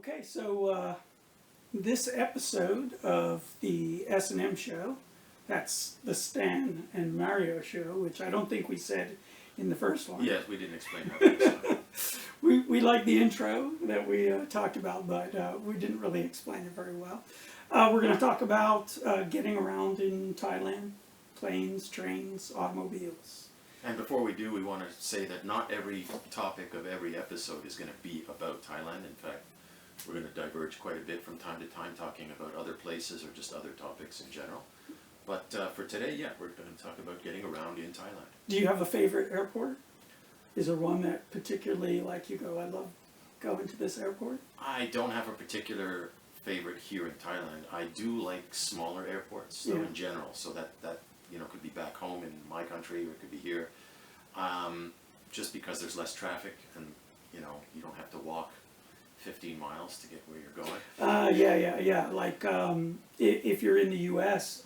Okay, so this episode of the S&M show, that's the Stan and Mario show, which I don't think we said in the first one. Yes, we didn't explain that. We like the intro that we talked about, but we didn't really explain it very well. We're going to talk about getting around in Thailand, planes, trains, automobiles. And before we do, we want to say that not every topic of every episode is going to be about Thailand. In fact, we're going to diverge quite a bit from time to time, talking about other places or just other topics in general. But for today, yeah, we're going to talk about getting around in Thailand. Do you have a favorite airport? Is there one that particularly, like, you go, I love going to this airport? I don't have a particular favorite here in Thailand. I do like smaller airports, though, in general, so that could be back home in my country or it could be here, just because there's less traffic and you don't have to walk 15 miles to get where you're going. Yeah. Like if you're in the U.S.,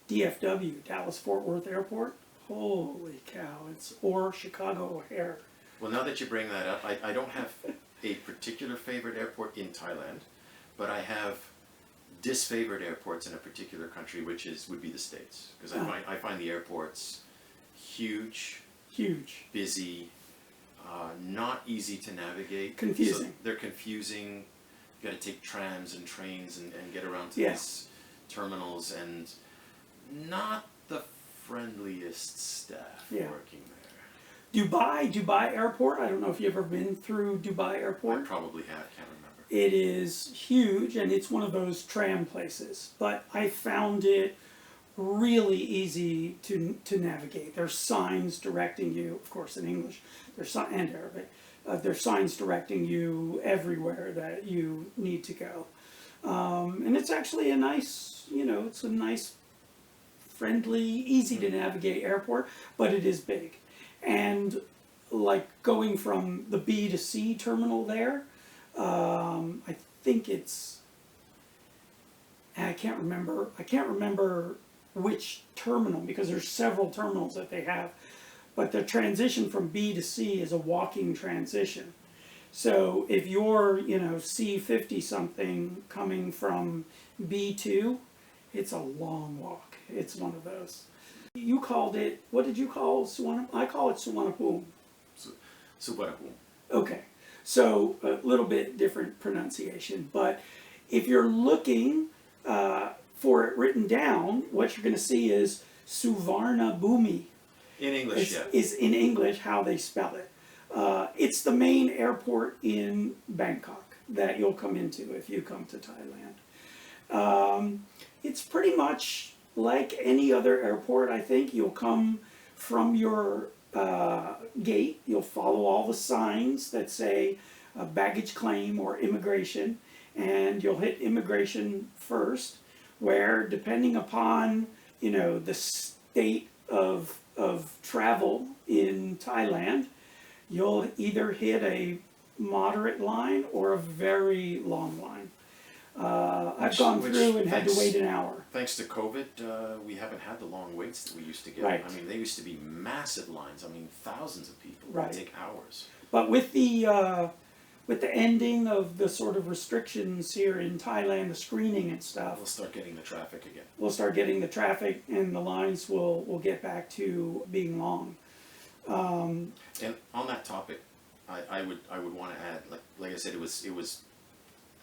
DFW, Dallas Fort Worth Airport, holy cow, or Chicago O'Hare. Well, now that you bring that up, I don't have a particular favorite airport in Thailand, but I have disfavored airports in a particular country, which would be the States, because I find the airports huge, busy, not easy to navigate, confusing. So they're confusing. You got to take trams and trains and get around to these terminals, and not the friendliest staff working there. Dubai Airport. I don't know if you've ever been through Dubai Airport. I probably have. Can't remember. It is huge, and it's one of those tram places, but I found it really easy to navigate. There's signs directing you, of course in English, and Arabic. There's signs directing you everywhere that you need to go. And it's actually a nice, it's a nice, friendly, easy to navigate airport, but it is big. And like going from the B to C terminal there, I think I can't remember which terminal, because there's several terminals that they have, but the transition from B to C is a walking transition. So if you're, C50 something coming from B2, it's a long walk. It's one of those. You called it, what did you call Suvarnabhumi? I call it Suvarnabhumi. Suvarnabhumi. Okay. So a little bit different pronunciation, but if you're looking for it written down, what you're going to see is Suvarnabhumi. In English, is in English how they spell it. It's the main airport in Bangkok that you'll come into if you come to Thailand. It's pretty much like any other airport, I think. You'll come from your gate, you'll follow all the signs that say baggage claim or immigration, and you'll hit immigration first, where depending upon the state of travel in Thailand, you'll either hit a moderate line or a very long line. I've gone through and had to wait an hour. Thanks to COVID, we haven't had the long waits that we used to get. Right. I mean, they used to be massive lines. I mean, thousands of people. Right. It would take hours. But with the ending of the sort of restrictions here in Thailand, the screening and stuff, We'll start getting the traffic again. We'll start getting the traffic, and the lines will get back to being long. And on that topic, I would want to add, like I said, it was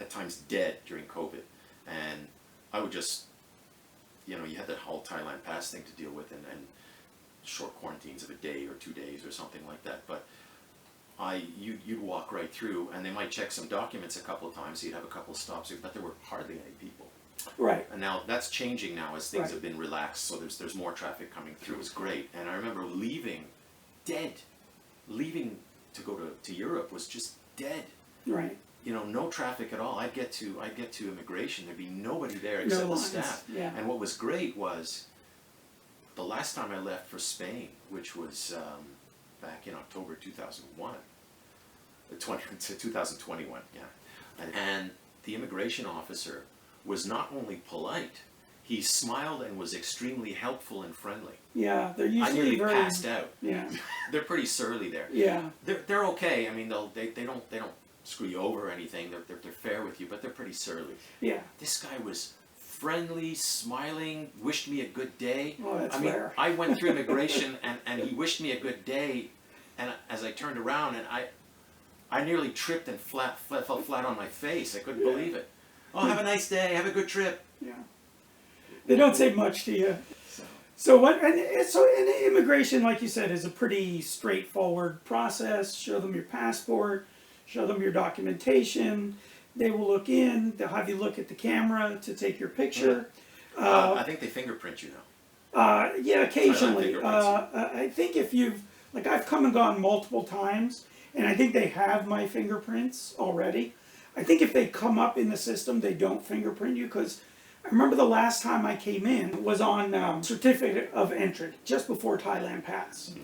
at times dead during COVID, and I would just, you had that whole Thailand pass thing to deal with, and short quarantines of a day or 2 days or something like that. But you'd walk right through, and they might check some documents a couple of times. So you'd have a couple of stops, but there were hardly any people. Right. And now that's changing now as things have been relaxed. So there's more traffic coming through. It was great, and I remember leaving to go to Europe was just dead. Right. No traffic at all. I'd get to immigration. There'd be nobody there except the staff. Yeah. And what was great was the last time I left for Spain, which was back in October 2001, 2021, and the immigration officer was not only polite, he smiled and was extremely helpful and friendly. Yeah, they're usually I nearly very passed out. Yeah. They're pretty surly there. Yeah. They're okay. I mean, they don't screw you over or anything. They're fair with you, but they're pretty surly. Yeah. This guy was friendly, smiling, wished me a good day. Oh, that's I mean, rare. I went through immigration and he wished me a good day, and as I turned around and I nearly tripped and fell flat on my face. I couldn't believe it. Oh, have a nice day. Have a good trip. Yeah. They don't say much to you. So immigration, like you said, is a pretty straightforward process. Show them your passport, show them your documentation. They will look in. They'll have you look at the camera to take your picture. I think they fingerprint you now. Yeah, occasionally. Fingerprints. I think if you've, like, I've come and gone multiple times, and I think they have my fingerprints already. I think if they come up in the system, they don't fingerprint you, because I remember the last time I came in was on certificate of entry, just before Thailand passed.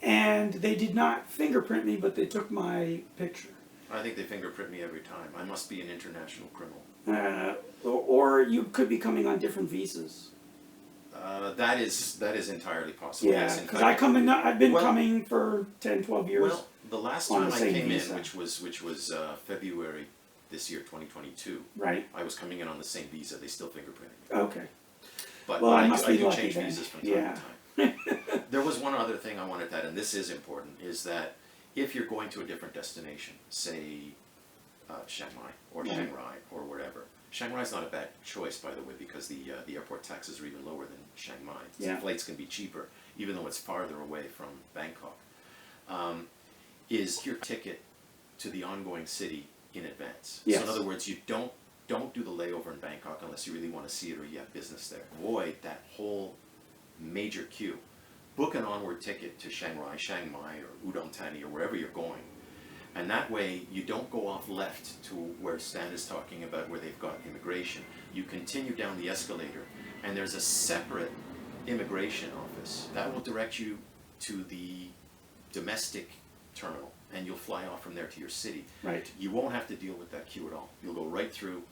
And they did not fingerprint me, but they took my picture. I think they fingerprint me every time. I must be an international criminal. Or you could be coming on different visas. That is entirely possible. Yeah, Yes, because I've been coming for 10, 12 years. Well, the last on time the I same came visa. in, which was February this year, 2022. Right. I was coming in on the same visa. They still fingerprinted me. Okay. But Well, I must be do lucky change then. visas from time Yeah. to time. There was one other thing I wanted to add, and this is important, is that if you're going to a different destination, say Shanghai or Right. Shanghai or wherever. Shanghai's not a bad choice, by the way, because the airport taxes are even lower than Shanghai. Yeah. Flights can be cheaper, even though it's farther away from Bangkok. Is your ticket to the ongoing city in advance. Yes. So in other words, you don't do the layover in Bangkok unless you really want to see it or you have business there. Avoid that whole major queue. Book an onward ticket to Shanghai, Chiang Mai, or Udon Thani, or wherever you're going. And that way, you don't go off left to where Stan is talking about where they've got immigration. You continue down the escalator, and there's a separate immigration office that will direct you to the domestic terminal, and you'll fly off from there to your city. Right. You won't have to deal with that queue at all. You'll go right through.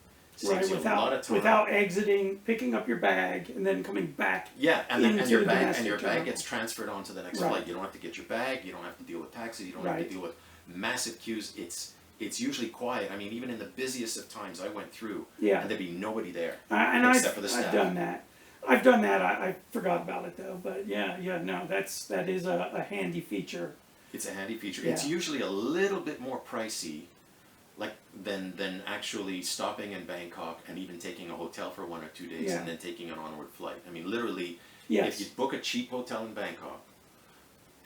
Right, Saves you a lot of time. without exiting, picking up your bag, and then coming back. Yeah, and into your the bag domestic terminal. gets transferred onto the next Right. flight. You don't have to get your bag. You don't have to deal with taxis. You don't have Right. to deal with massive queues. It's usually quiet. I mean, even in the busiest of times, I went through, Yeah. and there'd be nobody there And except for the staff. I've done that. I've done that. I forgot about it though. But no, that is a handy feature. It's a handy feature. Yeah. It's usually a little bit more pricey, like than actually stopping in Bangkok and even taking a hotel for 1 or 2 days Yeah. and then taking an onward flight. I mean, literally, Yes. if you book a cheap hotel in Bangkok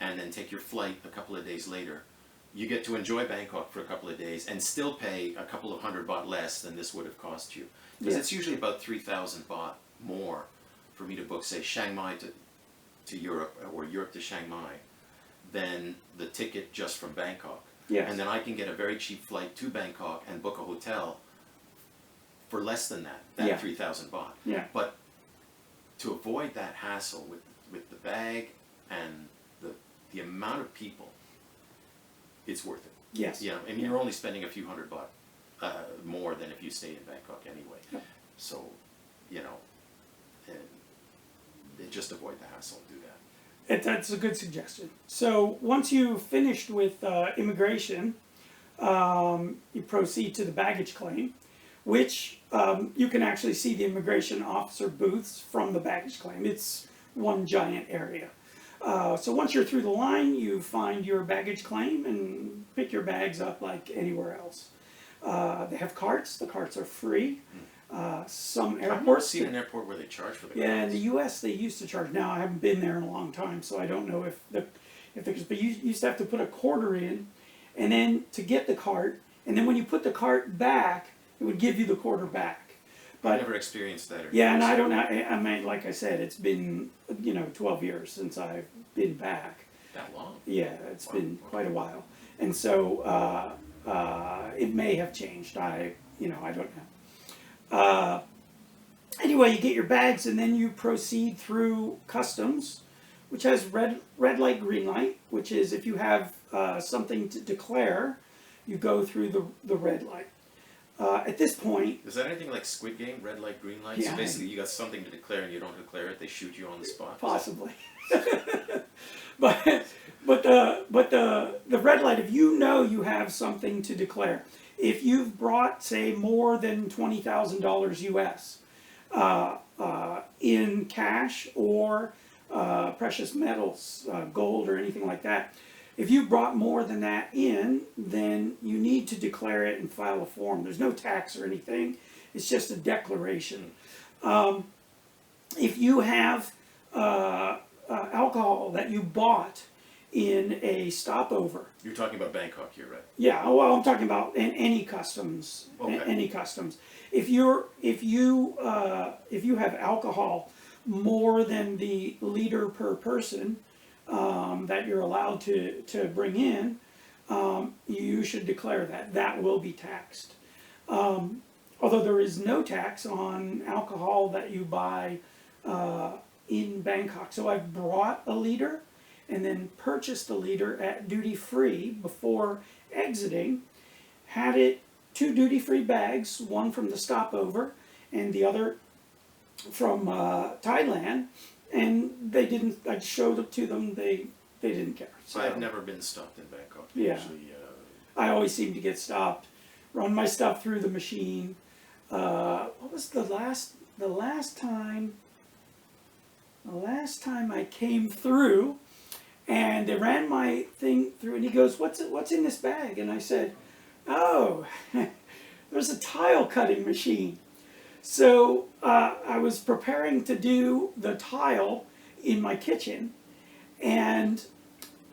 and then take your flight a couple of days later, you get to enjoy Bangkok for a couple of days and still pay a couple of hundred baht less than this would have cost you. Because Yeah. it's usually about 3,000 baht more for me to book, say, Chiang Mai to Europe or Europe to Chiang Mai than the ticket just from Bangkok. Yes. And then I can get a very cheap flight to Bangkok and book a hotel for less than that Yeah. 3,000 baht. Yeah. But to avoid that hassle with the bag and the amount of people, it's worth it. Yes. You know, I mean, you're only spending a few hundred baht more than if you stay in Bangkok anyway. Yep. So, you know, and just avoid the hassle and do that. That's a good suggestion. So once you've finished with immigration, you proceed to the baggage claim, which you can actually see the immigration officer booths from the baggage claim. It's one giant area. So once you're through the line, you find your baggage claim and pick your bags up like anywhere else. They have carts. The carts are free. Some I've never airports. seen an airport where they charge for the Yeah, in cards. the U.S. they used to charge. Now I haven't been there in a long time, so I don't know if but you used to have to put a quarter in, and then to get the cart, and then when you put the cart back, it would give you the quarter back. I But never experienced that. yeah, and I don't know. I mean, like I said, it's been 12 years since I've been back. That long? Yeah, it's Wow. been quite a while, and so it may have changed. I don't know. Anyway, you get your bags and then you proceed through customs, which has red light, green light, which is if you have something to declare, you go through the red light. At this point, Is that anything like Squid Game, red light, green light? Yeah. So basically you got something to declare and you don't declare it, they shoot you on the spot? possibly, but the red light, if you know you have something to declare, if you've brought, say, more than $20,000 US in cash or precious metals, gold or anything like that, if you brought more than that in, then you need to declare it and file a form. There's no tax or anything. It's just a declaration. If you have alcohol that you bought in a stopover. You're talking about Bangkok here, right? Yeah, well, I'm talking about in any customs. Okay. Any customs. If you have alcohol more than the liter per person that you're allowed to bring in, you should declare that. That will be taxed. Although there is no tax on alcohol that you buy in Bangkok. So I've brought a liter and then purchased a liter at duty free before exiting, had it 2 duty free bags, one from the stopover and the other from Thailand, and they didn't, I showed it to them, they didn't care. So I've never been stopped in Bangkok. Yeah. Usually, I always seem to get stopped, run my stuff through the machine. What was the last time I came through, and they ran my thing through, and he goes, what's in this bag? And I said, oh, there's a tile cutting machine. So I was preparing to do the tile in my kitchen, and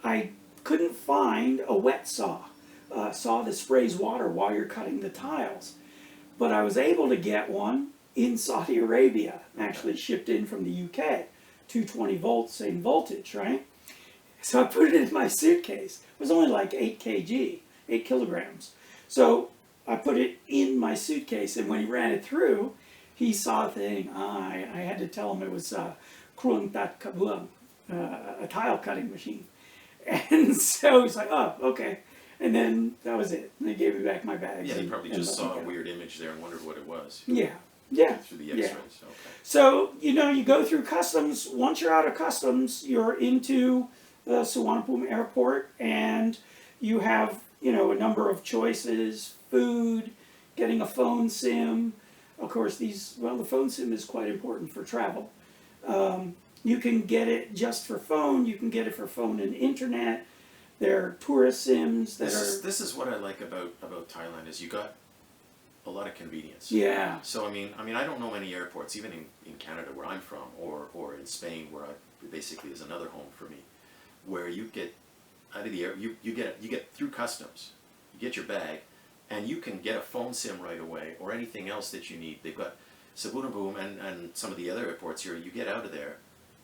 I couldn't find a wet saw that sprays water while you're cutting the tiles. But I was able to get one in Saudi Arabia, actually shipped in from the UK, 220 volts, same voltage, right? So I put it in my suitcase. It was only like 8 kilograms. So I put it in my suitcase, and when he ran it through, he saw a thing. I had to tell him it was Kruang Tat Kabuang, a tile cutting machine. And so he's like, oh, okay. And then that was it. And they gave me back my bags. yeah, they probably just saw a weird image there and wondered what it was. Yeah. Through the X-rays. Yeah. Okay. So, you go through customs. Once you're out of customs, you're into the Suvarnabhumi airport, and you have, a number of choices: food, getting a phone SIM. Of course, the phone SIM is quite important for travel. You can get it just for phone. You can get it for phone and internet. There are tourist SIMs that This is what I like about Thailand, is you got a lot of convenience. Yeah. So I mean, I don't know many airports, even in Canada where I'm from, or in Spain where basically is another home for me, where you get out of the air, you get through customs, you get your bag, and you can get a phone SIM right away or anything else that you need. They've got Suvarnabhumi and some of the other airports here. You get out of there,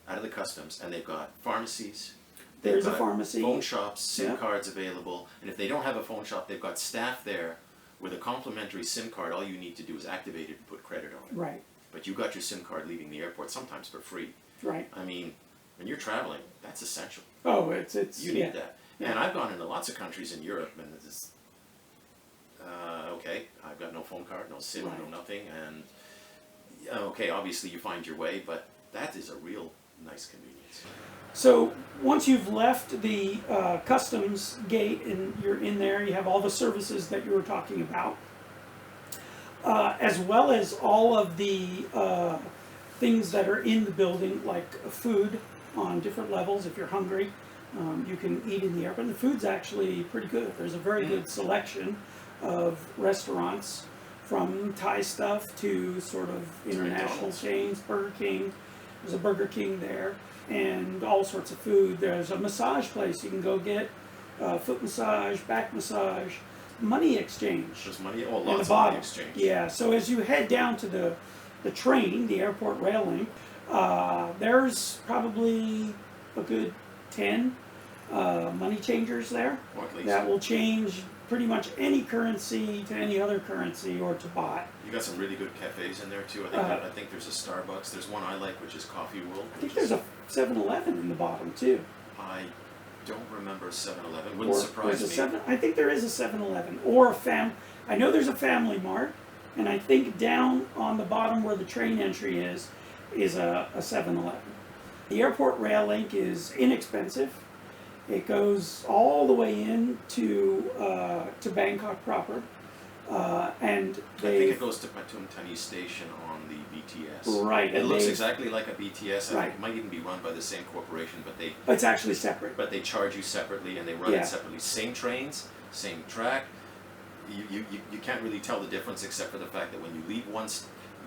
out of the customs, and they've got pharmacies. There's a pharmacy. Phone shops, SIM Yeah. cards available, and if they don't have a phone shop, they've got staff there with a complimentary SIM card. All you need to do is activate it and put credit on it. Right. But you got your SIM card leaving the airport, sometimes for free. Right. I mean, when you're traveling, that's essential. Oh, it's You need that. And I've gone into lots of countries in Europe, and it's okay, I've got no phone card, no SIM, Right. no nothing, and okay, obviously you find your way, but that is a real nice convenience. So once you've left the customs gate and you're in there, you have all the services that you were talking about, as well as all of the things that are in the building, like food on different levels. If you're hungry, you can eat in the airport. The food's actually pretty good. There's a very good selection of restaurants, from Thai stuff to sort of international McDonald's. chains. Burger King, there's a Burger King there, and all sorts of food. There's a massage place. You can go get foot massage, back massage, money exchange. There's money, in lots the of money bottom. exchange. Yeah, so as you head down to the train, the airport railing, there's probably a good 10 money changers there Or at least. that will change pretty much any currency to any other currency or to baht. You got some really good cafes in there too. I think there's a Starbucks. There's one I like, which is Coffee World. I think there's a 7-Eleven in the bottom too. I don't remember 7-Eleven. Wouldn't Or surprise there's me. I think there is a 7-Eleven or I know there's a Family Mart, and I think down on the bottom where the train entry is a 7-Eleven. The airport rail link is inexpensive. It goes all the way in to Bangkok proper. And I think they, it goes to Patumtani Station on the BTS. right, It and looks they, exactly like a BTS. Right. It might even be run by the same corporation, it's actually separate. but they charge you separately and they run Yeah. it separately. Same trains, same track. You can't really tell the difference except for the fact that when you leave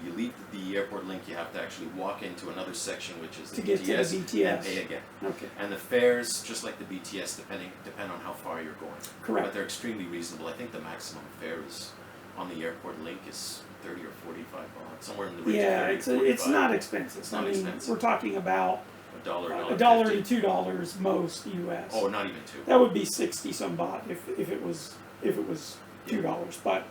you leave the airport link, you have to actually walk into another section, which is the To get to the BTS. and pay again. Okay, And the fares, just like the BTS, depend on how far you're going. correct. But they're extremely reasonable. I think the maximum fare is on the airport link is 30 or 45 baht, somewhere in the range Yeah, of 30 to 45. it's not expensive. It's not I mean, expensive. we're talking about $1, $1 to $2 most US. Oh, not even two. That would be 60 some baht if it was $2. But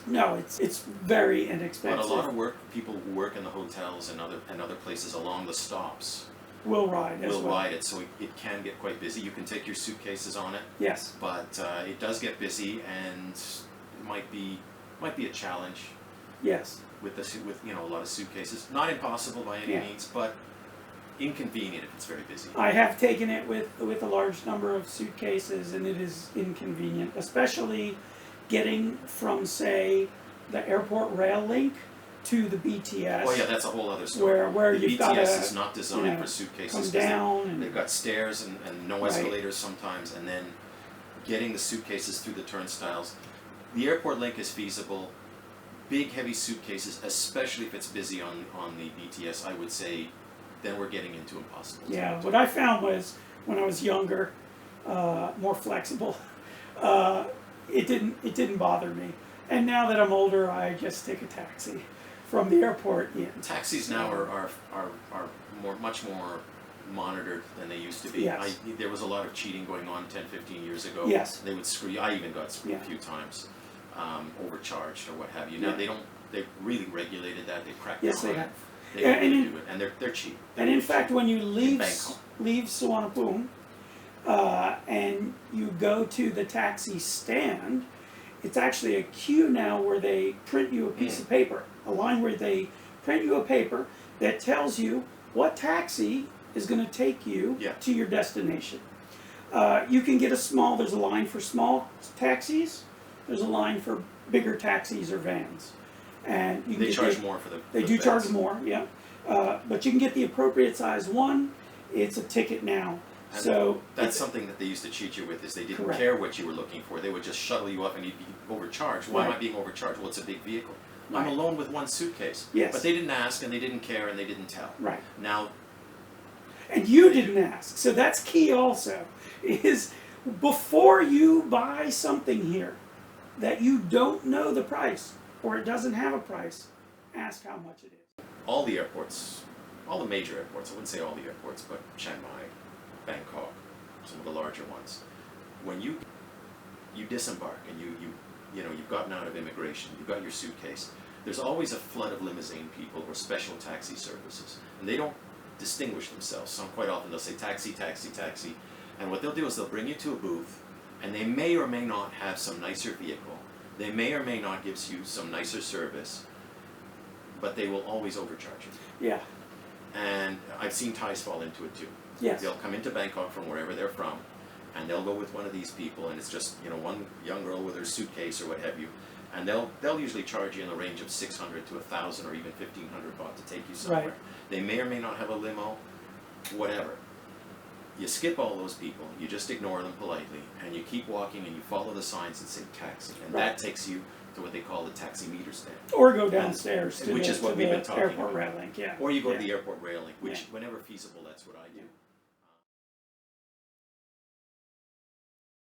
no, it's very inexpensive. But a lot of people who work in the hotels and other places along the stops will ride as will well. ride it, so it can get quite busy. You can take your suitcases on it, Yes. but it does get busy, and it might be a challenge Yes. with a lot of suitcases. Not impossible by any Yeah. means, but inconvenient if it's very busy. I have taken it with a large number of suitcases, and it is inconvenient, especially getting from, say, the airport rail link to the BTS. Oh yeah, that's a whole other story. Where the you've BTS got to, is not designed for suitcases. come 'cause down and they've got stairs and no Right. escalators sometimes, and then getting the suitcases through the turnstiles. The airport link is feasible. Big heavy suitcases, especially if it's busy on the BTS, I would say, then we're getting into impossible. yeah. territory. What I found was when I was younger, more flexible. It didn't bother me, and now that I'm older, I just take a taxi from the airport in. Taxis now are much more monitored than they used to be. Yes. There was a lot of cheating going on 10, 15 years ago. Yes. They would screw you. I even got screwed Yeah. a few times, overcharged or what have you. Now Yeah. they've really regulated that. They've cracked Yes, down they on have. it. They Yeah, really and do it, and they're cheap. And in fact, when you leave Bangkok. Suvarnabhumi, and you go to the taxi stand, it's actually a queue now where they print you a piece of paper, a line where they print you a paper that tells you what taxi is going to take you Yeah. to your destination. You can get there's a line for small taxis, there's a line for bigger taxis or vans. And you can They get charge more for the. They for do the charge beds. more, yeah. But you can get the appropriate size one. It's a ticket now. And So that's it's- something that they used to cheat you with, is they didn't Correct. care what you were looking for. They would just shuttle you up and you'd be overcharged. Why am I Right. being overcharged? Well, it's a big vehicle. I'm Right. alone with one suitcase. Yes. But they didn't ask and they didn't care and they didn't tell. right. Now, And you didn't ask. So that's key also, is before you buy something here that you don't know the price or it doesn't have a price, ask how much it is. all the airports, all the major airports, I wouldn't say all the airports, but Chiang Mai, Bangkok, some of the larger ones, when you disembark and you've gotten out of immigration, you've got your suitcase, there's always a flood of limousine people or special taxi services, and they don't distinguish themselves. So quite often they'll say taxi, taxi, taxi, and what they'll do is they'll bring you to a booth, and they may or may not have some nicer vehicle, they may or may not give you some nicer service, but they will always overcharge you. Yeah. And I've seen Thais fall into it too. Yes. They'll come into Bangkok from wherever they're from, and they'll go with one of these people, and it's just one young girl with her suitcase or what have you, and they'll usually charge you in the range of 600 to 1,000 or even 1,500 baht to take you somewhere. Right. They may or may not have a limo, whatever. You skip all those people, you just ignore them politely, and you keep walking and you follow the signs that say taxi, and Right. that takes you to what they call the taxi meter stand. Or go downstairs to Which the, is what to we've the been talking airport about. rail link, yeah. Or you go yeah. to the airport railing, which Yeah. whenever feasible, that's what I do.